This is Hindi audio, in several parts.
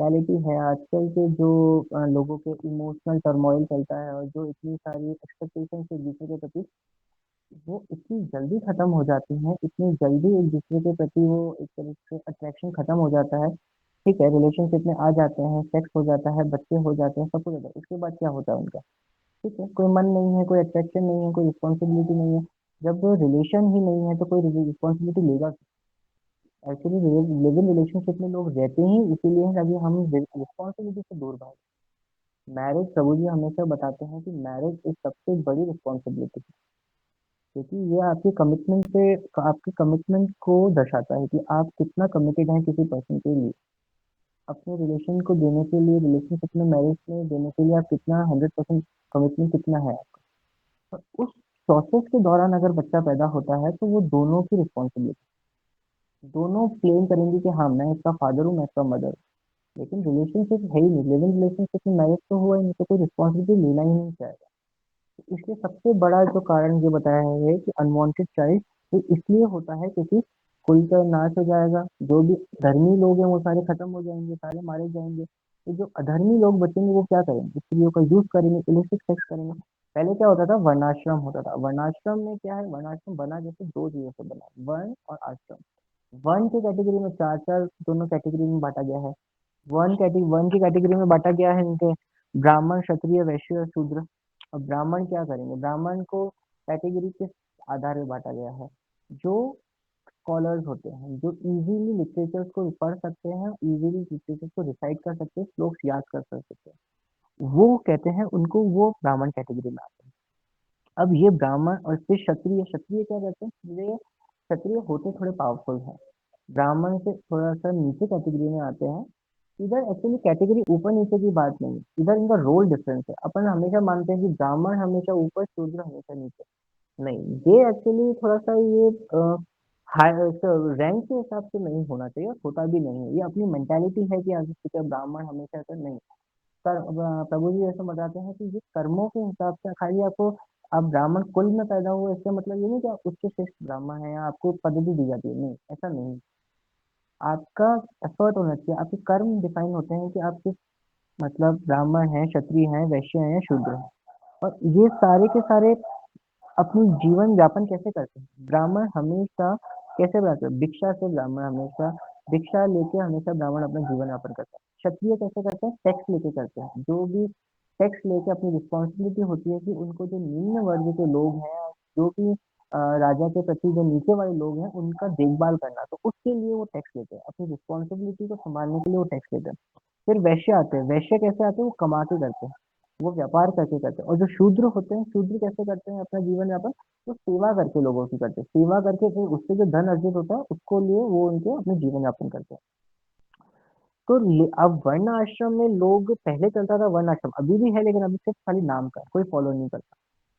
रियलिटी है आजकल के जो लोगों के इमोशनल टर्मोइल चलता है और जो इतनी सारी एक्सपेक्टेशंस एक दूसरे के प्रति वो इतनी जल्दी खत्म हो जाती हैं, इतनी जल्दी एक दूसरे के प्रति वो एक तरह से अट्रैक्शन खत्म हो जाता है। ठीक है, रिलेशनशिप में आ जाते हैं, सेक्स हो जाता है, बच्चे हो जाते हैं, सब कुछ होता है, उसके बाद क्या होता है उनका? ठीक है, कोई मन नहीं है, कोई अट्रैक्शन नहीं है, कोई रिस्पॉन्सिबिलिटी नहीं है। जब रिलेशन ही नहीं है तो कोई रिस्पॉन्सिबिलिटी लेगा? एक्चुअली लिव इन रिलेशनशिप में लोग रहते ही इसीलिए हैं ताकि हम रिस्पॉन्सिबिलिटी से दूर भागें। मैरिज, प्रभु जी हमेशा बताते हैं कि मैरिज एक सबसे बड़ी रिस्पॉन्सिबिलिटी है, क्योंकि ये आपकी कमिटमेंट से, आपकी कमिटमेंट को दर्शाता है कि आप कितना कमिटेड हैं किसी पर्सन के लिए, अपने रिलेशन को देने के लिए, रिलेशनशिप में, मैरिज में देने के लिए आप कितना 100% कमिटमेंट कितना है आपका। और उस प्रोसेस के दौरान अगर बच्चा पैदा होता है तो वो दोनों की रिस्पॉन्सिबिलिटी, दोनों क्लेम करेंगे कि हाँ मैं इसका फादर हूँ, मैं इसका मदर हूँ। लेकिन रिलेशनशिप है ही नहीं, लिव इन रिलेशनशिप में मैरिज तो हुआ ही नहीं, तो कोई रिस्पॉन्सिबिलिटी लेना ही नहीं चाहेगा। तो इसलिए सबसे बड़ा जो कारण ये बताया है कि अनवांटेड चाइल्ड ये इसलिए होता है क्योंकि खुलकर नाश हो जाएगा, जो भी धर्मी लोग हैं वो सारे खत्म हो जाएंगे, सारे मारे जाएंगे। तो जो अधर्मी लोग बचेंगे वो क्या करेंगे? स्त्रियों का यूज करेंगे, इलिसिट सेक्स करेंगे। पहले क्या होता था? वर्णाश्रम होता था। वर्णाश्रम में क्या है? वर्णाश्रम बना जैसे दो चीजों से बना, वर्ण और आश्रम। वर्ण की कैटेगरी में चार चार दोनों कैटेगरी में बांटा गया है। वन की कैटेगरी में बांटा गया है इनके ब्राह्मण, क्षत्रिय, वैश्य और शूद्र। अब ब्राह्मण क्या करेंगे? ब्राह्मण को कैटेगरी के आधार में बांटा गया है। जो स्कॉलर्स होते हैं, जो इजीली लिटरेचर्स को पढ़ सकते हैं, इजीली लिटरेचर्स को रिसाइट कर सकते हैं, श्लोक याद कर सकते हैं, वो कहते हैं, उनको वो ब्राह्मण कैटेगरी में आते हैं। अब ये ब्राह्मण और फिर क्षत्रिय, क्षत्रिय क्या करते हैं? वे क्षत्रिय होते थोड़े पावरफुल हैं, ब्राह्मण से थोड़ा सा नीचे कैटेगरी में आते हैं। इधर एक्चुअली कैटेगरी ऊपर नीचे की बात नहीं है, इधर इनका रोल डिफरेंस है। अपन हमेशा मानते हैं कि ब्राह्मण हमेशा ऊपर, शूद्र हमेशा नीचे। नहीं, ये एक्चुअली थोड़ा सा ये हाई रैंक के हिसाब से नहीं होना चाहिए और होता भी नहीं है। ये अपनी मेंटालिटी है कि आगे ठीक है ब्राह्मण हमेशा ऐसा नहीं। प्रभु जी ऐसा बताते हैं कि ये कर्मों के हिसाब से खाली आपको, आप ब्राह्मण कुल में पैदा हुए इसका मतलब ये नहीं कि आप उच्च श्रेष्ठ ब्राह्मण हैं या आपको पदवी दी जाती है, नहीं ऐसा नहीं। आपका एफर्ट होना चाहिए, आपके कर्म डिफाइन होते हैं कि आप किस, मतलब ब्राह्मण हैं, क्षत्रिय हैं, वैश्य हैं, शूद्र हैं। और ये सारे के सारे अपनी जीवन यापन कैसे करते हैं? ब्राह्मण हमेशा कैसे बनाते हैं? भिक्षा से ब्राह्मण हमेशा, भिक्षा लेके हमेशा ब्राह्मण अपना जीवन यापन करता है। क्षत्रिय कैसे करते हैं? टैक्स लेके करते हैं। जो भी टैक्स लेके अपनी रिस्पॉन्सिबिलिटी होती है कि उनको जो निम्न वर्ग के लोग हैं, जो भी राजा के प्रति जो नीचे वाले लोग हैं उनका देखभाल करना, तो उसके लिए वो टैक्स लेते हैं, अपनी रिस्पॉन्सिबिलिटी को संभालने के लिए वो टैक्स लेते हैं। फिर वैश्य आते हैं, वैश्य कैसे आते हैं? वो कमा के करते हैं, वो व्यापार करके करते हैं। और जो शूद्र होते हैं, शूद्र कैसे करते हैं अपना जीवन यापन? वो सेवा करके लोगों की करते हैं, सेवा करके फिर उससे जो धन अर्जित होता है उसको लिए वो उनके अपने जीवन यापन करते हैं। तो अब वर्ण आश्रम में लोग, पहले चलता था वर्ण आश्रम, अभी भी है लेकिन अभी सिर्फ खाली नाम का है, कोई फॉलो नहीं करता,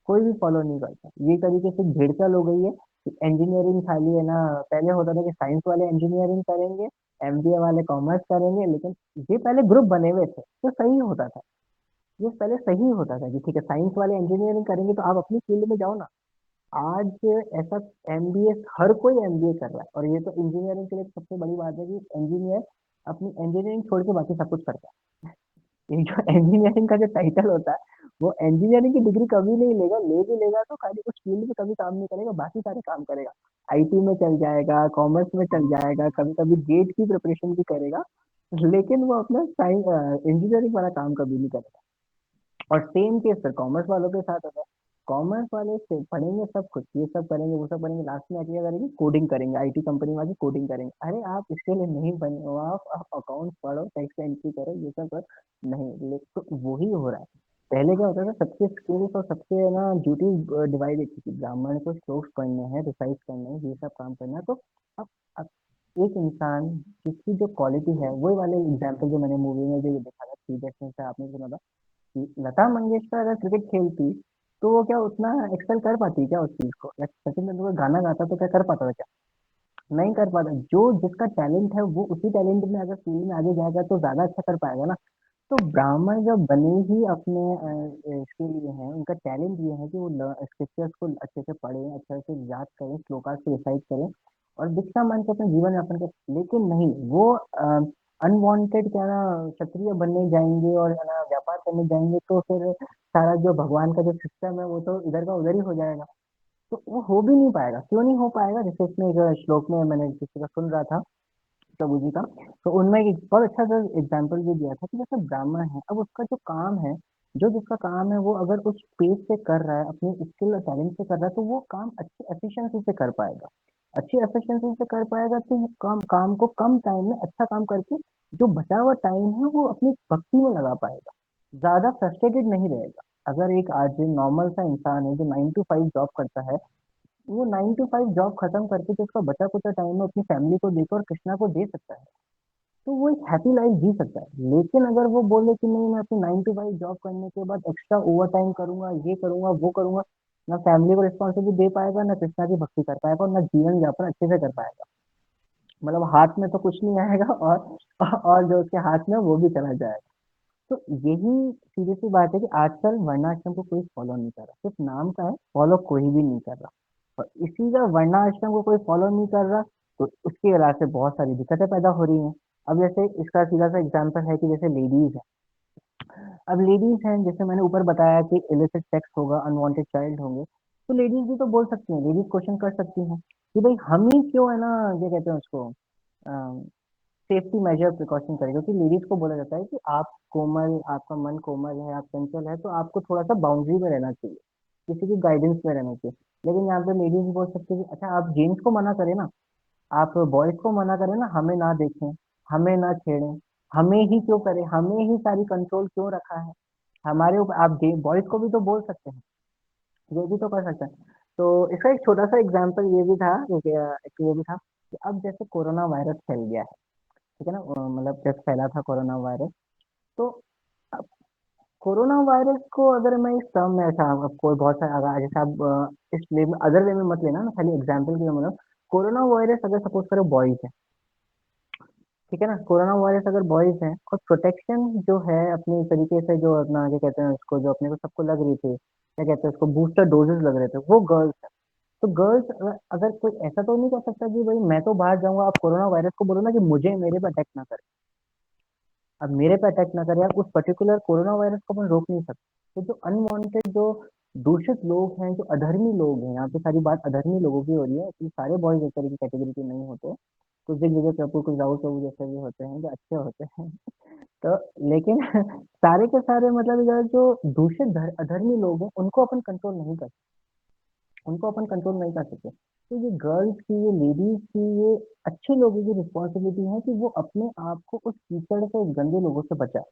कोई भी फॉलो नहीं करता। ये तरीके से भेड़चाल हो गई है कि इंजीनियरिंग खाली है ना, पहले होता था कि साइंस वाले इंजीनियरिंग करेंगे, एमबीए वाले कॉमर्स करेंगे, लेकिन ये पहले ग्रुप बने हुए थे तो सही होता था। ये पहले सही होता था कि ठीक है साइंस वाले इंजीनियरिंग करेंगे तो आप अपनी फील्ड में जाओ ना। आज ऐसा एमबीए, हर कोई एमबीए कर रहा है, और ये तो इंजीनियरिंग के लिए सबसे बड़ी बात है कि इंजीनियर अपनी इंजीनियरिंग छोड़ के बाकी सब कुछ करता है। ये जो इंजीनियरिंग का जो टाइटल होता है, वो इंजीनियरिंग की डिग्री कभी नहीं लेगा, ले भी लेगा तो खाली उस फील्ड में कभी काम नहीं करेगा, बाकी सारे काम करेगा। आईटी में चल जाएगा, कॉमर्स में चल जाएगा, कभी कभी गेट की प्रिपरेशन भी करेगा, लेकिन वो अपना साइंस इंजीनियरिंग वाला काम कभी नहीं करेगा। और सेम केस फिर कॉमर्स वालों के साथ होता है। कॉमर्स वाले से पढ़ेंगे सब कुछ, ये सब करेंगे, वो सब करेंगे, लास्ट में आके क्या करेंगे? कोडिंग करेंगे, आईटी कंपनी में आके कोडिंग करेंगे। अरे आप इसके लिए नहीं बने हो, आप अकाउंट पढ़ो, टैक्स एंट्री करो, ये सब करो। नहीं, तो वही हो रहा है। पहले क्या होता था? सबके स्किल्स और सबके ना ड्यूटीज डिवाइड थी कि ब्राह्मण को श्लोक पढ़ने हैं, रिसाइट करने हैं, ये सब काम करना है। तो अब एक इंसान जिसकी जो क्वालिटी है, वही वाले एग्जाम्पल जो मैंने मूवी में जो ये देखा था, थ्री इडियट्स में आपने सुना था कि लता मंगेशकर अगर क्रिकेट खेलती तो वो क्या उतना एक्सेल कर पाती क्या उस चीज को? या सचिन तेंदुलकर गाना गाता तो क्या कर पाता था क्या? नहीं कर पाता। जो जिसका टैलेंट है वो उसी टैलेंट में अगर फील्ड में आगे जाएगा तो ज्यादा अच्छा कर पाएगा ना। तो ब्राह्मण जब बने ही अपने इसके लिए हैं, उनका टैलेंट ये है कि वो स्क्रिप्चर्स को अच्छे से पढ़ें, अच्छे से याद करें, श्लोकास को रिसाइट करें और दीक्षा मान के अपना जीवन यापन करें। लेकिन नहीं, वो अनवांटेड क्या ना क्षत्रिय बनने जाएंगे और है ना व्यापार करने जाएंगे, तो फिर सारा जो भगवान का जो सिस्टम है वो तो इधर का उधर ही हो जाएगा। तो वो हो भी नहीं पाएगा। क्यों नहीं हो पाएगा? जैसे इसमें एक श्लोक में मैंने किसी का सुन रहा था, प्रभु जी का, तो उनमें एक बहुत अच्छा सा एग्जाम्पल भी दिया था कि जैसे ब्राह्मण है, अब उसका जो काम है, जो जिसका काम है, वो अगर उस पेस से कर रहा है, अपनी स्किल और टैलेंट से कर रहा है, तो वो काम अच्छी एफिशिएंसी से कर पाएगा। अच्छी एफिशिएंसी से कर पाएगा तो वो काम काम को कम टाइम में अच्छा काम करके जो बचा हुआ टाइम है वो अपनी भक्ति में लगा पाएगा, ज्यादा फ्रस्ट्रेटेड नहीं रहेगा। अगर एक आज नॉर्मल सा इंसान है जो 9 to 5 जॉब करता है, वो 9 to 5 जॉब खत्म करके जो उसका बचा कुचा टाइम है अपनी फैमिली को देकर और कृष्णा को दे सकता है, तो वो एक हैप्पी लाइफ जी सकता है। लेकिन अगर वो बोले कि नहीं, मैं अपनी 9 to 5 जॉब करने के बाद एक्स्ट्रा ओवर टाइम करूंगा, ये करूंगा, वो करूंगा, ना फैमिली को रिस्पॉन्सिबिलिटी दे पाएगा, ना कृष्णा की भक्ति कर पाएगा, और ना जीवन यापन अच्छे से कर पाएगा। मतलब हाथ में तो कुछ नहीं आएगा, और जो उसके हाथ में है, वो भी चला जाएगा। तो यही सीधी सी बात है कि आजकल वर्णाश्रम को कोई फॉलो नहीं कर रहा, सिर्फ नाम का है, फॉलो कोई भी नहीं कर रहा। और इसी का वर्णाश्रम को कोई फॉलो नहीं कर रहा, तो उसकी वजह से बहुत सारी दिक्कतें पैदा हो रही हैं। अब जैसे इसका सीधा सा एग्जांपल है कि जैसे लेडीज है, अब लेडीज हैं, जैसे मैंने ऊपर बताया कि इलिसिट सेक्स होगा, अनवांटेड चाइल्ड होंगे, तो लेडीज भी तो बोल सकती हैं, लेडीज क्वेश्चन कर सकती हैं कि भाई हम ही क्यों है ना, क्या कहते हैं उसको, सेफ्टी मेजर प्रिकॉशन करें। क्योंकि लेडीज को बोला जाता है कि आप कोमल, आपका मन कोमल है, आप चंचल है, तो आपको थोड़ा सा बाउंड्री में रहना चाहिए, किसी की गाइडेंस में रहना चाहिए। लेकिन यहाँ पे लेडीज बोल सकती है कि अच्छा आप जेंट्स को मना करें ना, आप बॉयज को मना करें ना, हमें ना देखें, हमें ना छेड़ें, हमें ही क्यों करें, हमें ही सारी कंट्रोल क्यों रखा है हमारे ऊपर। आप बॉयज को भी तो बोल सकते हैं, ये भी तो कर सकते हैं। तो इसका एक छोटा सा एग्जाम्पल ये भी था, क्योंकि एक ये भी था कि अब जैसे कोरोना वायरस फैल गया है, ठीक है ना, मतलब जब फैला था कोरोना वायरस, तो अब कोरोना वायरस को अगर मैं इस टर्म में, ऐसा अब कोई बहुत सारा अगर जैसे आप इस वे में अदर वे में मत लेना ना, खाली एग्जाम्पल के लिए मतलब, कोरोना वायरस अगर सपोज करो बॉयज है, ठीक है ना, कोरोना वायरस अगर बॉयज है, और प्रोटेक्शन जो है अपनी तरीके से जो अपना क्या कहते हैं उसको, जो अपने को सबको लग रही थी, क्या कहते हैं उसको, बूस्टर डोजेस लग रहे थे, वो गर्ल्स है। तो गर्ल्स अगर कोई ऐसा तो नहीं कर सकता कि भाई मैं तो बाहर जाऊंगा, आप कोरोना वायरस को बोलो ना कि मुझे मेरे पे अटैक ना करे। अब मेरे पे अटैक ना करे, आप उस पर्टिकुलर कोरोना वायरस को अपन रोक नहीं सकते। तो जो अनवांटेड, जो दूषित लोग हैं, जो अधर्मी लोग हैं, यहाँ पे सारी बात अधर्मी लोगों की हो रही है, कि सारे बॉयज एक तरह की कैटेगरी के नहीं होते, कुछ एक जगह प्रभु, कुछ राहुल प्रभु जैसे भी होते हैं जो अच्छे होते हैं। तो लेकिन सारे के सारे मतलब इधर जो दूषित अधर्मी लोग हैं उनको अपन कंट्रोल नहीं कर, उनको अपन कंट्रोल नहीं कर सकते। तो ये गर्ल्स की, ये लेडीज की, ये अच्छे लोगों की रिस्पॉन्सिबिलिटी है कि वो अपने आप को उस कीचड़ से, उस गंदे लोगों से बचाए।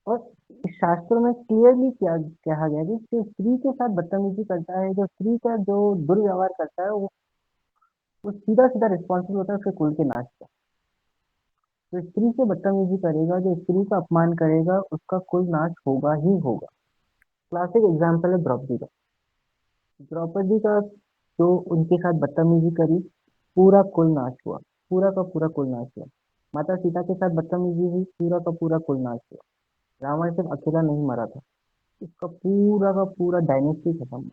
और इस शास्त्रों में क्लियरली क्या कहा गया है कि जो स्त्री के साथ बदतमीजी करता है, जो स्त्री का जो दुर्व्यवहार करता है, वो सीधा सीधा रिस्पॉन्सिबल होता है उसके कुल के नाश का। जो स्त्री से बदतमीजी करेगा, जो स्त्री का अपमान करेगा, उसका कुल नाश होगा ही होगा। क्लासिक एग्जाम्पल है द्रौपदी का। द्रौपदी का जो उनके साथ बदतमीजी करी, पूरा कुल नाश हुआ, पूरा का पूरा कुल नाश हुआ। माता सीता के साथ बदतमीजी हुई, पूरा का पूरा कुल नाश हुआ। रावण सिर्फ अकेला नहीं मरा था, उसका पूरा का पूरा डायनेस्टी खत्म हुआ।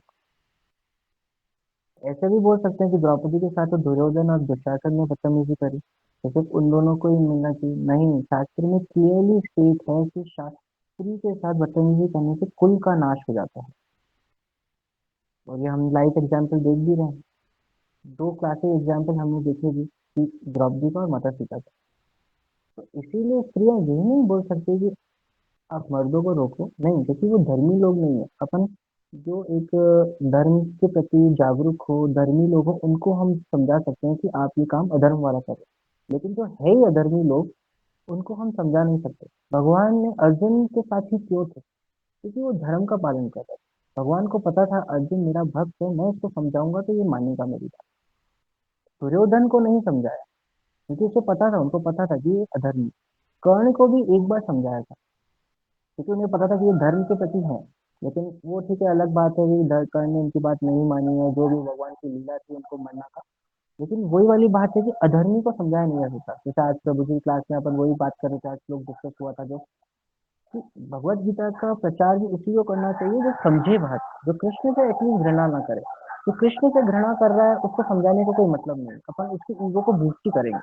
ऐसे भी बोल सकते हैं कि द्रौपदी के साथ तो दुर्योधन और दुशासन ने बदतमीजी करी, तो सिर्फ उन दोनों को ही मिलना चाहिए? नहीं, शास्त्र में क्लियरली स्टेट है कि स्त्री के साथ बदतमीजी करने से कुल का नाश हो जाता है। और ये हम लाइव एग्जाम्पल देख भी रहे हैं, दो क्लासिक एग्जाम्पल हमने देखे भी, कि द्रौपदी का और माता सीता का। तो इसीलिए स्त्रियां यही नहीं बोल सकती कि आप मर्दों को रोको, नहीं, क्योंकि वो धर्मी लोग नहीं है। अपन जो एक धर्म के प्रति जागरूक हो, धर्मी लोग हो, उनको हम समझा सकते हैं कि आप ये काम अधर्म वाला करें। लेकिन जो है ही अधर्मी लोग, उनको हम समझा नहीं सकते। भगवान ने अर्जुन के साथ ही क्यों थे? क्योंकि वो धर्म का पालन कर रहे थे। भगवान को पता था अर्जुन मेरा भक्त है, मैं इसको समझाऊंगा तो ये मानेगा मेरी बात। दुर्योधन को नहीं समझाया, क्योंकि उसे पता था, उनको पता था कि ये अधर्मी। कर्ण को भी एक बार समझाया था, क्योंकि उन्हें पता था कि ये धर्म के प्रति है। लेकिन वो ठीक है, अलग बात है कि कर्ण ने उनकी बात नहीं मानी है, जो भी भगवान की लीला थी उनको मरना था। लेकिन वही वाली बात है कि अधर्मी को समझाया नहीं जा सकता। जैसे आज प्रभु जी की क्लास में अपन वही बात कर रहे थे, आज लोग डिस्कस हुआ था जो, कि भगवत गीता का प्रचार भी उसी को करना चाहिए जो समझे बात, जो कृष्ण से एटलीस्ट घृणा ना करे। तो कृष्ण से घृणा कर रहा है, उसको समझाने का कोई मतलब नहीं, अपन उसकी ईगो को बूस्ट ही करेंगे।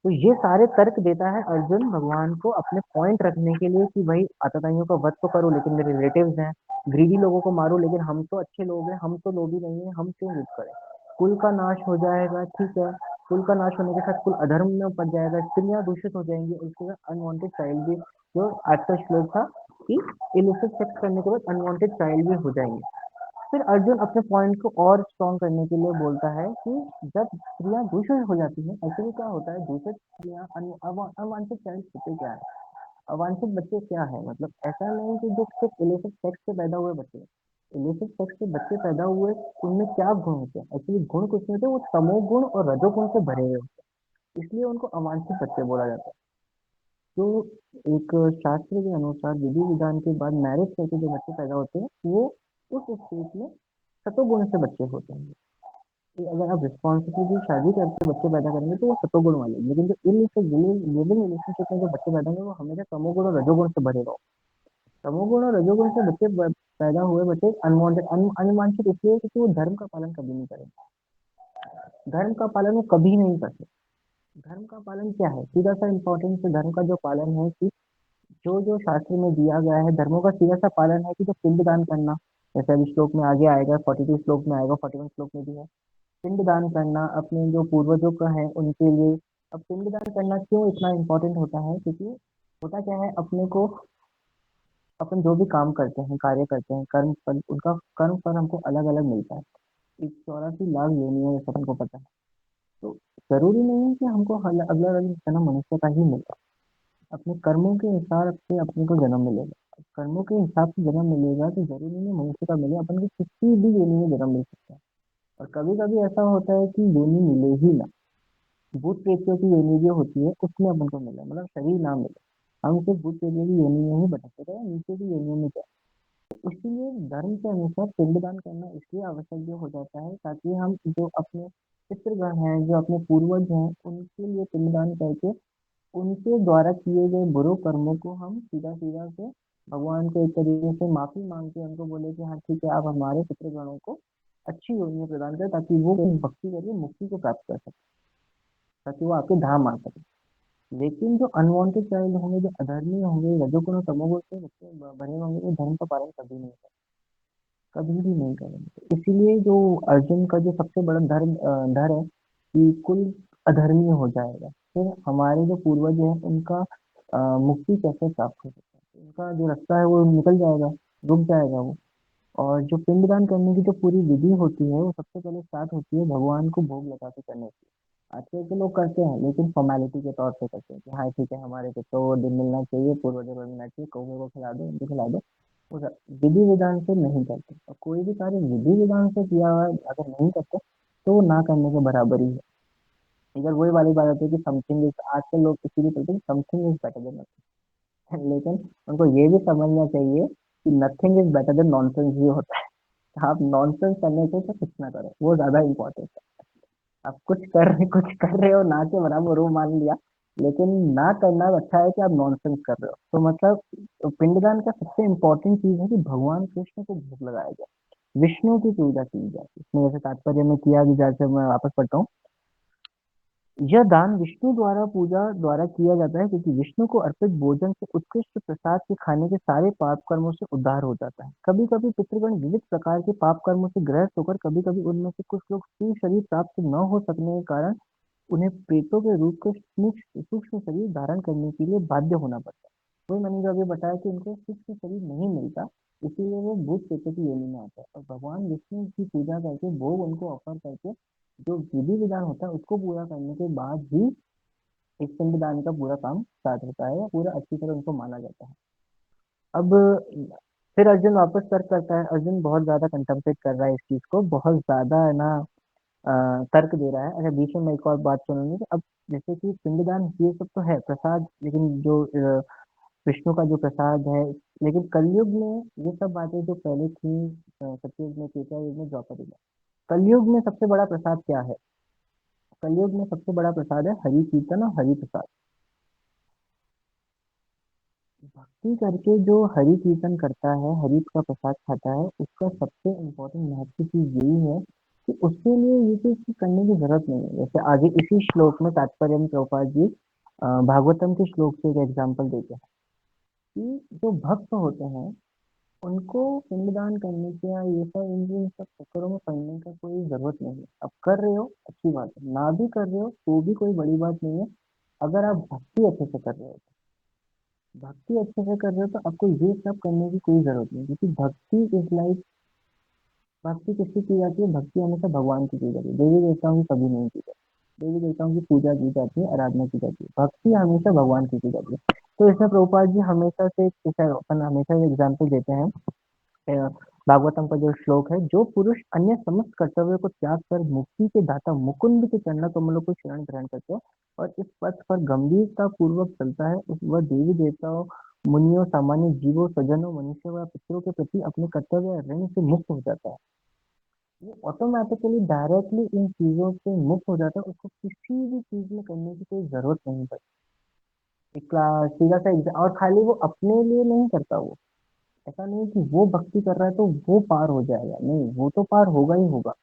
तो ये सारे तर्क देता है अर्जुन भगवान को अपने पॉइंट रखने के लिए कि भाई आतताइयों का वध तो करो लेकिन मेरे रिलेटिव्स हैं, ग्रीडी लोगों को मारो लेकिन हम तो अच्छे लोग हैं, हम तो लोभी नहीं है, हम क्यों युद्ध करें। कुल का नाश हो जाएगा, ठीक है। कुल का नाश होने के साथ कुल अधर्म में पड़ जाएगा, स्त्रियां दूषित हो जाएंगी, उसके बाद अनवांटेड चाइल्ड भी, जो आज का श्लोक था कि इलिसिट सेक्स करने के बाद अनवांटेड चाइल्ड भी हो जाएंगे। फिर अर्जुन अपने पॉइंट को और स्ट्रॉन्ग करने के लिए बोलता है कि जब स्त्रियां दूषित हो जाती हैं, एक्चुअली क्या होता है, दूषित स्त्रियां अवांछित चाइल्ड होते क्या है, अवांछित बच्चे क्या है, मतलब ऐसा नहीं कि जो सिर्फ इलिसिट सेक्स से पैदा हुए बच्चे, इलिसिट सेक्स से बच्चे पैदा हुए, उनमें क्या गुण होते हैं, एक्चुअली गुण कुछ नहीं होते, वो तमोगुण और रजोगुण से भरे हुए होते हैं, इसलिए उनको अवांछित बच्चे बोला जाता है। तो एक शास्त्र के अनुसार विधि विधान के बाद मैरिज करके जो बच्चे पैदा होते हैं, वो उस स्टेज में सतोगुण से बच्चे होते हैं। कि अगर आप रिस्पॉन्सिबिलिटी शादी करके बच्चे पैदा करेंगे तो वो सतोगुण वाले, लेकिन जो लिविंग रिलेशनशिप में जो बच्चे पैदा होंगे वो हमेशा तमोगुण और रजोगुण से भरे रहो। तमोगुण और रजोगुण से बच्चे पैदा हुए बच्चे अनवांटेड अनुवांछित इसलिए क्योंकि वो धर्म का पालन कभी नहीं करेंगे, धर्म का पालन वो कभी नहीं करते। धर्म का पालन क्या है, सीधा सा इंपॉर्टेंस धर्म का जो पालन है कि जो जो शास्त्र में दिया गया है, धर्मों का सीधा सा पालन है कि जो पिंडदान करना, जैसे अभी श्लोक में आगे आएगा, 42 श्लोक में आएगा, 41 श्लोक में भी है, पिंडदान करना अपने जो पूर्वजों का है उनके लिए। अब पिंडदान करना क्यों इतना इम्पोर्टेंट होता है, क्योंकि होता क्या है, अपने को अपन जो भी काम करते हैं, कार्य करते हैं, कर्म फल, उनका कर्म फल हमको अलग अलग मिलता है। एक 84 लाख योनियों में सबको पता है। तो जरूरी नहीं है कि हमको अलग अलग जन्म मनुष्य का ही मिले, अपने कर्मों के अनुसार अपने अपने को जन्म मिलेगा, कर्मों के हिसाब से जन्म मिलेगा, तो जरूरी नहीं मनुष्य का मिले, अपन को किसी भी योनि में जन्म मिल सकता है। और कभी कभी ऐसा होता है कि योनि मिले ही ना, भूत प्रेतियों की योनि जो होती है उसमें अपन को मिले, मतलब शरीर ना मिले, हम सिर्फ भूत प्रेतियों की योनि में ही भटकते रहे, नीचे की योनियों में जाए। तो इसीलिए धर्म के अनुसार पिंडदान करना इसलिए आवश्यक भी हो जाता है, ताकि हम जो अपने पितृगण हैं, जो अपने पूर्वज हैं, उनके लिए पिंडदान करके उनके द्वारा किए गए बुरे कर्मों को हम सीधा सीधा से भगवान को एक तरीके से माफी मांग के उनको बोले कि हाँ ठीक है, आप हमारे पितृगणों को अच्छी योनियां प्रदान करें, ताकि वो भक्ति करके मुक्ति को प्राप्त कर सके, ताकि वो आपके धाम आ सके। लेकिन जो अनवांटेड चाइल्ड होंगे, जो अधर्मी होंगे, रजोगुण और तमोगुण से बच्चे बने होंगे, वो धर्म का पालन कभी नहीं करेंगे, कभी भी नहीं करेंगे। तो इसीलिए जो अर्जुन का जो सबसे बड़ा डर है कि कुल अधर्मी हो जाएगा, फिर हमारे जो पूर्वज हैं उनका मुक्ति कैसे प्राप्त हो सकता है, उनका जो रास्ता है वो निकल जाएगा, रुक जाएगा वो। और जो पिंडदान करने की जो पूरी विधि होती है, वो सबसे पहले स्टार्ट होती है भगवान को भोग लगा के करने की। आजकल के लोग करते हैं लेकिन फॉर्मेलिटी के तौर पे करते हैं कि हाँ ठीक है, हमारे को तो दिन मिलना चाहिए, पूर्वजों को मिलना चाहिए, कौवे को खिला दो, उनको खिला दो। वो सब विधि विधान से नहीं करते, और कोई भी कार्य विधि विधान से किया हुआ अगर नहीं करते तो वो ना करने के बराबर ही है। इधर वही वाली बात आती है कि समथिंग इज, आजकल लोग इसीलिए बोलते हैं something is better than nothing, लेकिन उनको ये भी समझना चाहिए कि nothing is better than nonsense भी होता है। आप नॉनसेंस करने से तो कुछ ना करो, वो ज्यादा इंपॉर्टेंट है। आप कुछ कर रहे हो ना के बराबर वो मान लिया, लेकिन ना करना अच्छा है कि आप नॉनसेंस कर रहे हो। तो मतलब तो पिंडदान का सबसे इम्पोर्टेंट चीज है कि भगवान कृष्ण को भोग लगाया जाए, विष्णु की पूजा की जाए, इसमें जैसे तात्पर्य में किया कि जैसे मैं वापस पढ़ता हूँ, यह दान विष्णु द्वारा पूजा द्वारा किया जाता है, क्योंकि विष्णु को अर्पित भोजन से उत्कृष्ट प्रसाद के खाने के सारे पाप कर्मों से उद्धार हो जाता है। कभी कभी पितृगण विविध प्रकार के पाप कर्मों से ग्रस्त होकर, कभी कभी उनमें से कुछ लोग स्थूल शरीर प्राप्त न हो सकने के कारण उन्हें प्रेतों के रूप के सूक्ष्म सूक्ष्म शरीर धारण करने के लिए बाध्य होना पड़ता है। वही मैंने जो अभी बताया कि उनको सूक्ष्म शरीर नहीं मिलता, इसीलिए वो भूत प्रेतों की योनि में आता है, और भगवान विष्णु की पूजा करके भोग उनको ऑफर करके जो विधि विधान होता है उसको पूरा करने के बाद ही इस पिंडदान का पूरा काम स्टार्ट होता है, या पूरा अच्छी तरह उनको माना जाता है। अब फिर अर्जुन वापस तर्क करता है, अर्जुन बहुत ज्यादा कंtemplate कर रहा है इस चीज को, बहुत ज्यादा है ना, तर्क दे रहा है। अच्छा बीच में मैं एक और बात सुनूंगी कि अब जैसे कि पिंडदान ये सब तो है प्रसाद, लेकिन जो विष्णु का जो प्रसाद है, लेकिन कलयुग में ये सब बातें जो पहले थी, सतयुग में, त्रेता युग में, द्वापर युग में, कलयुग में सबसे बड़ा प्रसाद क्या है, कलयुग में सबसे बड़ा प्रसाद है हरि कीर्तन और हरि प्रसाद। भक्ति करके जो हरि कीर्तन करता है, हरि का प्रसाद खाता है, उसका सबसे इम्पोर्टेंट महत्व चीज यही है कि उसके लिए ये चीज़ करने की ज़रूरत नहीं है। जैसे आगे इसी श्लोक में तात्पर्य में प्रभुपाद जी भागवतम के श्लोक से एक एग्ज़ाम्पल देते हैं कि जो भक्त होते हैं, उनको पिंडदान करने के या ये सब इन सब चक्करों में पड़ने का कोई ज़रूरत नहीं है। अब कर रहे हो, अच्छी बात है, ना भी कर रहे हो, तो भी कोई बड़ी बात नहीं है, अगर आप भक्ति अच्छे से कर रहे हो। भक्ति अच्छे से कर रहे हो तो आपको ये सब करने की कोई ज़रूरत नहीं, क्योंकि भक्ति इज़ लाइक भक्ति किसकी की जाती है? भक्ति हमेशा भगवान की जाती है, देवी-देवताओं की कभी नहीं की जाती। देवी-देवताओं की पूजा की जाती है, आराधना की जाती है। भक्ति हमेशा भगवान की जाती है। तो इसमें प्रभुपाद जी हमेशा से जैसे अपन हमेशा एग्ज़ाम्पल देते हैं अ, भागवतम का जो श्लोक है, जो पुरुष अन्य समस्त कर्तव्यों को त्याग कर मुक्ति के दाता मुकुंद के चरण कमलों को शरण ग्रहण करते हैं और इस पथ पर गंभीरता पूर्वक चलता है, उस वह देवी देवताओं, मुनियों, सामान्य जीवों, सज्जनों, मनुष्यों व पितरों के प्रति अपने कर्तव्य या ऋण से मुक्त हो जाता है। वो ऑटोमेटिकली डायरेक्टली इन चीज़ों से मुक्त हो जाता है, उसको किसी भी चीज़ में करने की कोई ज़रूरत नहीं पड़ती। एक सीधा सा और खाली वो अपने लिए नहीं करता वो। ऐसा नहीं कि वो भक्ति कर रहा है तो वो पार हो जाएगा, नहीं, वो तो पार होगा ही होगा।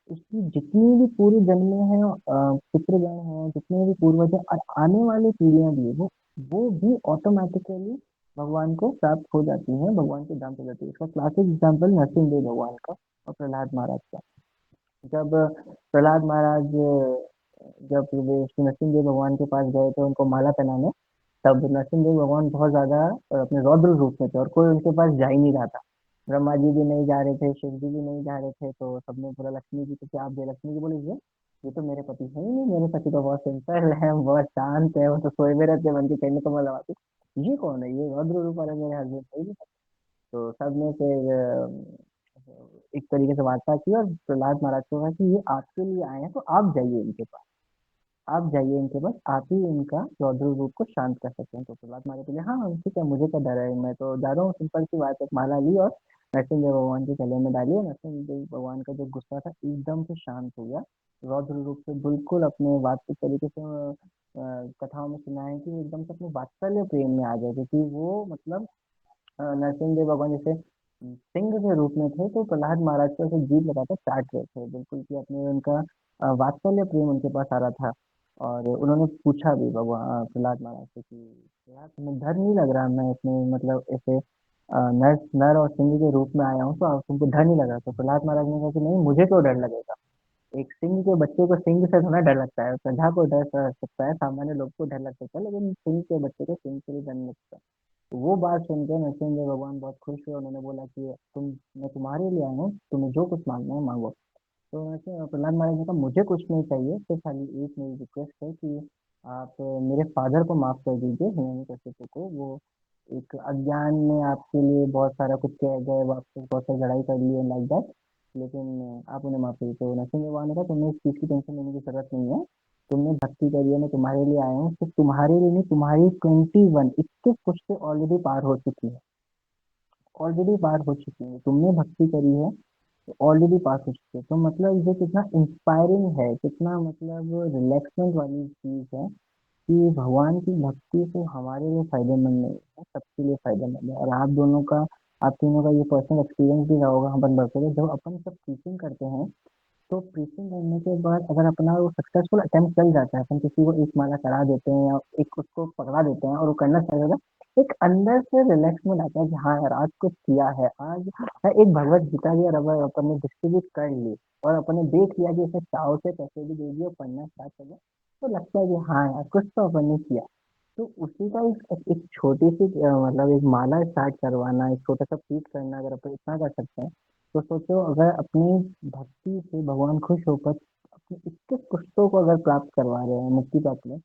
उसकी जितनी भी पूर्व जन्में हैं पितृगण हैं, जितने भी पूर्वज हैं और आने वाली पीढ़ियां भी है, वो भी ऑटोमेटिकली भगवान को प्राप्त हो जाती हैं, भगवान के धाम पे जाती है। इसका क्लासिक एग्जाम्पल नरसिंह देव भगवान का और प्रहलाद महाराज का। जब प्रहलाद महाराज जब वे श्री नरसिंह देव भगवान के पास गए थे उनको माला पहनाने, तब नरसिंह देव भगवान बहुत ज्यादा अपने रौद्र रूप में थे और कोई उनके पास जा ही नहीं रहा था। ब्रह्मा जी भी नहीं जा रहे थे, शिव जी भी नहीं जा रहे थे, तो सबने बोला लक्ष्मी जी को, क्या आप दे? लक्ष्मी जी बोली, ये तो मेरे पति है ही नहीं, मेरे पति तो बहुत सिंपल है, बहुत शांत है, वो तो सोए हुए रहते हैं, मन के कहने को मतलब आती, ये कौन है? ये रौद्र रूप वाले मेरे हस्बैंड है ही नहीं। तो सबने फिर एक तरीके से वार्ता की और प्रहलाद महाराज को कहा कि ये आपके लिए आए हैं, तो आप जाइए इनके पास, आप जाइए इनके पास, आप ही इनका रौद्र रूप को शांत कर सकते हैं। तो प्रहलाद महाराज बोले, हाँ ठीक है, मुझे क्या डर है, मैं तो जा रहा हूँ, सिंपल सी बात है। माला ली और नरसिंह देव भगवान के गले में डाली और नरसिंह देव भगवान का जो गुस्सा था एकदम से शांत हो गया। रौद्र रूप से बिल्कुल अपने वास्तविक तरीके से कथाओं में सुना है कि वो एकदम से अपने वात्सल्य प्रेम में आ गए, क्योंकि वो मतलब नरसिंह देव भगवान जैसे सिंह के रूप में थे, तो प्रहलाद महाराज को ऐसे जीभ लगाकर चाट रहे थे बिल्कुल, कि अपने उनका वात्सल्य प्रेम उनके पास आ रहा था। और उन्होंने पूछा भी भगवान प्रहलाद महाराज से कि यार तुम्हें डर नहीं लग रहा? मैं अपने मतलब ऐसे नर नर और सिंह के रूप में आया हूँ, तो आप तुमको डर नहीं लग रहा? तो प्रहलाद महाराज ने कहा कि नहीं, मुझे क्यों डर लगेगा? एक सिंह के बच्चे को सिंह से थोड़ा डर लगता है, गधा को डर सकता है, सामान्य लोग को डर लग सकता है, लेकिन सिंह के बच्चे को सिंह से भी डर नहीं लगता। तो वो बात सुन के नरसिंह भगवान बहुत खुश हुए, उन्होंने बोला कि तुम मैं तुम्हारे लिए आया हूँ, तुम्हें जो कुछ मांगना है मांगो। तो नरसिंह प्रहलाद महाराज ने कहा मुझे कुछ नहीं चाहिए, सिर्फ खाली एक मेरी रिक्वेस्ट है कि आप मेरे फादर को माफ कर दीजिए, हिरण्यकशिपु को। वो एक अज्ञान में आपके लिए बहुत सारा कुछ कह गए, वो आपसे बहुत सारी लड़ाई कर लिए लाइक दैट, लेकिन आप उन्हें माफ करिए। तो नरसिंह भगवान ने कहा तुम्हें इस चीज़ की टेंशन लेने की जरूरत नहीं है, तुमने भक्ति करी है, मैं तुम्हारे लिए आया हूँ, सिर्फ तुम्हारे लिए नहीं, तुम्हारी 21 पुश्तें ऑलरेडी पार हो चुकी है, ऑलरेडी पार हो चुकी है, तुमने भक्ति करी है तो ऑलरेडी पास हो चुकी है। तो मतलब ये कितना इंस्पायरिंग है, कितना मतलब रिलैक्समेंट वाली चीज है कि भगवान की भक्ति से हमारे लिए फायदेमंद नहीं है, सबके लिए फायदेमंद है। और आप दोनों का, आप तीनों का ये पर्सनल एक्सपीरियंस भी रहा होगा अपन बरकरार, जब अपन सब टीचिंग करते हैं, तो प्रीचिंग करने के बाद अगर अपना वो सक्सेसफुल अटेम्प्ट चल जाता है, अपन किसी को एक माला चढ़ा देते हैं या एक उसको पकड़ा देते हैं और वो करना चाह जाता है, एक अंदर से रिलैक्समेंट आता है कि हाँ यार आज कुछ किया है, आज है एक भगवत गीता भी अगर अपन ने डिस्ट्रीब्यूट कर ली और अपन ने देख लिया कि इसे चाव से पैसे भी दे दिए और पढ़ना स्टार्ट कर दिया, तो लगता है कि हाँ यार कुछ तो अपन ने किया। तो उसी का एक छोटी सी मतलब एक माला स्टार्ट करवाना, एक छोटा सा फीट करना, अगर अपन इतना कर सकते हैं, तो सोचो अगर अपनी भक्ति से भगवान खुश होकर अपने 21 पुस्तकों को अगर प्राप्त करवा रहे हैं, मुक्ति प्राप्त में,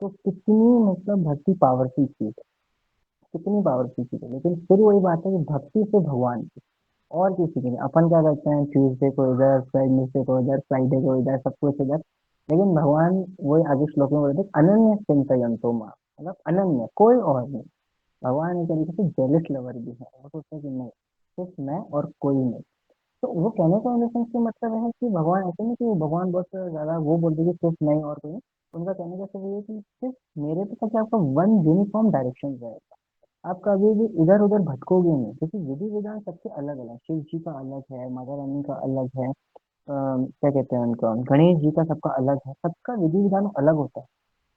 तो कितनी मतलब भक्ति पावरफुल चीज है, कितनी पावरफुल चीज है। लेकिन फिर वही बात है कि भक्ति से भगवान की और किसी की नहीं। अपन क्या करते हैं, ट्यूसडे को इधर, वेडनेसडे को इधर, फ्राइडे को इधर, सब कुछ इधर, लेकिन भगवान वही आगे श्लोक में बोलते हैं, अनन्य चिंतयंतो मां, मतलब अनन्य, कोई और नहीं। भगवान एक तरीके से जेलस लवर भी है, वो सोचते हैं कि नहीं, सिर्फ मैं और कोई नहीं। तो वो कहने का इन से मतलब है कि भगवान ऐसे नहीं कि वो भगवान बहुत ज्यादा वो बोलते कि सिर्फ नहीं और कोई नहीं। उनका कहने का सिर्फ ये है कि सिर्फ मेरे तो ताकि आपका वन यूनिफॉर्म डायरेक्शन रहेगा, आप कभी भी इधर उधर भटकोगे नहीं, क्योंकि विधि विधान सबके अलग अलग, शिव जी का अलग है, माता रानी का अलग है, क्या कहते हैं उनको, गणेश जी का सबका अलग है, सबका विधि विधान अलग होता है।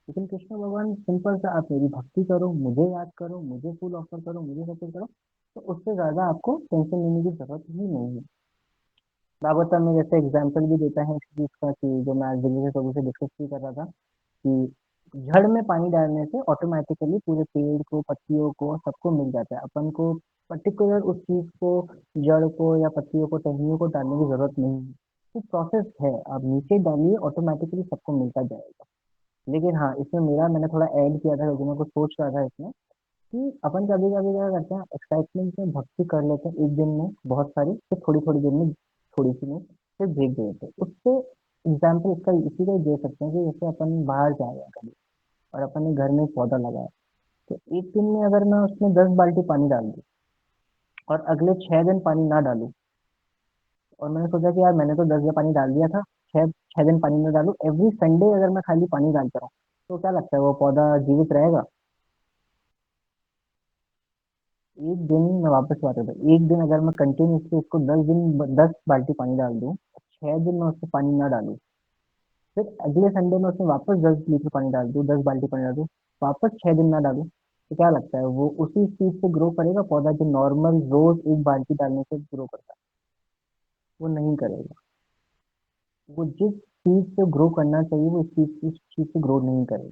लेकिन कृष्ण भगवान सिंपल सा, आप मेरी भक्ति करो, मुझे याद करो, मुझे फूल ऑफर करो, मुझे सब कुछ करो, तो उससे ज्यादा आपको टेंशन लेने की जरूरत ही नहीं है। भागवतम में जैसे एग्जाम्पल भी देता है इस चीज का, कि जो मैं आज दिल्ली से प्रभु से डिस्कस भी कर रहा था, कि जड़ में पानी डालने से ऑटोमेटिकली पूरे पेड़ को, पत्तियों को, सबको मिल जाता है। अपन को पर्टिकुलर उस चीज को, जड़ को या पत्तियों को, टहनियों को डालने की जरूरत नहीं है। तो प्रोसेस है, आप नीचे डालिए, ऑटोमेटिकली सबको मिलता जाएगा। लेकिन हाँ, इसमें मैंने थोड़ा ऐड किया था, क्योंकि मैं कुछ सोच रहा था इसमें, कि अपन कभी कभी क्या करते हैं, एक्साइटमेंट में भक्ति कर लेते हैं एक दिन में बहुत सारी, फिर थोड़ी थोड़ी देर में थोड़ी सी में फिर ब्रेक दे देते हैं उससे। एग्जाम्पल इसका इसी का ही दे सकते हैं, कि जैसे अपन बाहर जा रहे हैं कभी, और अपन ने घर में एक पौधा लगाया, तो एक दिन में अगर मैं उसमें 10 बाल्टी पानी डाल दूँ, और अगले 6 दिन पानी ना डालूं, और मैंने सोचा कि यार मैंने तो 10 दिन पानी डाल दिया था, छह छह दिन पानी ना डालूं, एवरी संडे अगर मैं खाली पानी डालता रहूं, तो क्या लगता है वो पौधा जीवित रहेगा? एक दिन, मैं वापस बात करता हूँ, एक दिन अगर मैं कंटिन्यूसली उसको 10 बाल्टी पानी डाल दूं, 6 दिन मैं उसको पानी ना डालूं, फिर अगले संडे में उसमें वापस 10 लीटर पानी डाल दूं, 10 बाल्टी पानी डाल दूं, वापस 6 दिन ना डालूं, तो क्या लगता है वो उसी स्पीड से ग्रो करेगा पौधा, जो नॉर्मल रोज एक बाल्टी डालने से ग्रो करता है? वो नहीं करेगा। वो जिस स्पीड से ग्रो करना चाहिए, वो उस चीज से ग्रो नहीं करेगा।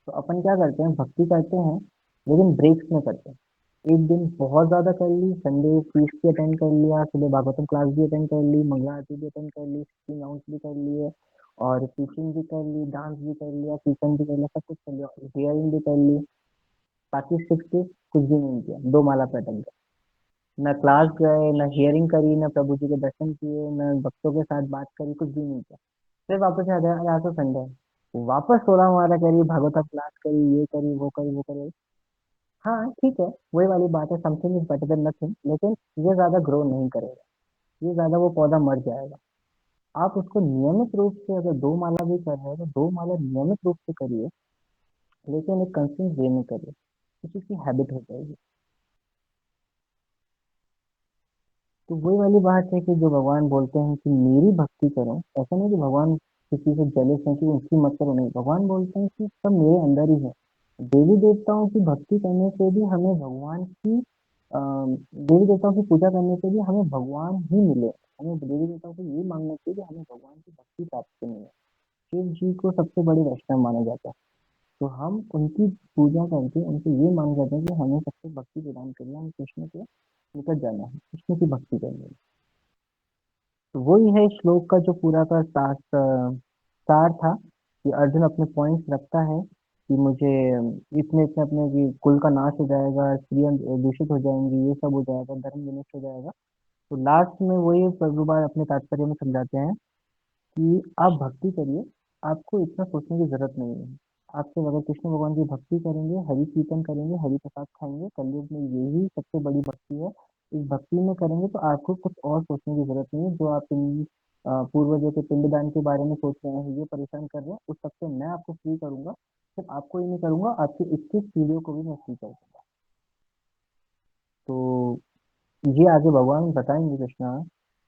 तो अपन क्या करते हैं, भक्ति करते हैं, लेकिन ब्रेक्स में करते हैं। एक दिन बहुत ज्यादा कर ली, संडे फीस्ट भी अटेंड कर लिया, सुबह भागवतम क्लास भी अटेंड कर ली, मंगला आरती भी अटेंड कर ली, सिक्सटीन राउंड भी कर लिए, और टीचिंग भी कर ली, डांस भी कर लिया, कीर्तन भी कर लिया, सब कुछ कर लिया, हियरिंग भी कर ली। बाकी 6 डेज कुछ भी नहीं किया, 2 माला पे अटेंड किया, न क्लास गए, न हियरिंग करी, न प्रभु जी के दर्शन किए, न भक्तों के साथ बात करी, कुछ भी नहीं किया। फिर वापस आ गया, आज तो संडे है, वापस 16 माला करी, भागवत क्लास करी, ये करी, वो करी, वो करी। हाँ ठीक है, वही वाली बात है, something is better than nothing, लेकिन ये ज्यादा ग्रो नहीं करेगा, ये ज्यादा वो पौधा मर जाएगा। आप उसको नियमित रूप से, अगर 2 माला भी कर रहे हो, तो 2 माला नियमित रूप से करिए, लेकिन एक कंसिस्टेंट वे में करिए, तो उसकी हैबिट हो जाएगी। तो वही वाली बात है, कि जो भगवान बोलते हैं कि मेरी भक्ति करो, ऐसा नहीं कि भगवान किसी से जेलस है कि उसकी मत करो, नहीं, भगवान बोलते हैं कि सब मेरे अंदर ही है। देवी देवताओं की भक्ति करने से भी हमें भगवान की, देवी देवताओं की पूजा करने से भी हमें भगवान ही मिले। हमें देवी देवताओं को ये मानना चाहिए कि हमें भगवान की भक्ति प्राप्त करनी है। शिव जी को सबसे बड़े वैष्णव माना जाता है, तो हम उनकी पूजा करके उनसे ये मांग जाते हैं कि हमें सबसे भक्ति प्रदान करिए, हमें कृष्ण के निकट जाना है, कृष्ण की भक्ति करनी है। तो वही है इस श्लोक का जो पूरा का सार था, कि अर्जुन अपने पॉइंट्स रखता है, कि मुझे इतने इतने अपने, कि कुल का नाश हो जाएगा, स्त्रियां दूषित हो जाएंगी, ये सब हो जाएगा, धर्म विनष्ट हो जाएगा। तो लास्ट में वही प्रभुपाद अपने तात्पर्य में समझाते हैं, कि आप भक्ति करिए, आपको इतना सोचने की जरूरत नहीं है। आप सिर्फ अगर कृष्ण भगवान की भक्ति करेंगे, हरि कीर्तन करेंगे, हरि प्रसाद खाएंगे, कलयुग में यही सबसे बड़ी भक्ति है। इस भक्ति में करेंगे तो आपको कुछ और सोचने की जरूरत नहीं है। जो आप इन पूर्वजों के पिंडदान के बारे में सोच रहे हैं, ये परेशान कर रहे हैं, उस सबसे मैं आपको फ्री करूंगा। सिर्फ आपको ही नहीं करूंगा, आपकी 21 पीढ़ियों को भी मैं फ्री कर दूंगा। तो ये आगे भगवान बताएंगे, कृष्णा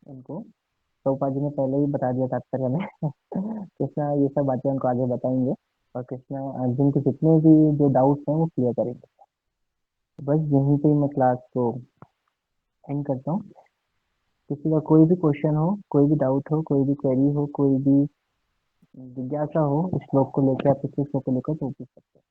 उनको, प्रभुपाद जी ने पहले ही बता दिया तात्पर्य में। कृष्णा ये सब बातें उनको आगे बताएंगे, और कृष्णा अर्जुन के जितने भी जो डाउट्स हैं वो क्लियर करेंगे। तो बस यहीं पे ही मैं क्लास को एंड करता हूँ। किसी का कोई भी क्वेश्चन हो, कोई भी डाउट हो, कोई भी क्वेरी हो, कोई भी जिज्ञासा हो इस श्लोक को लेकर, आप किसी श्लोक को लेकर, तो पूछ सकते हैं।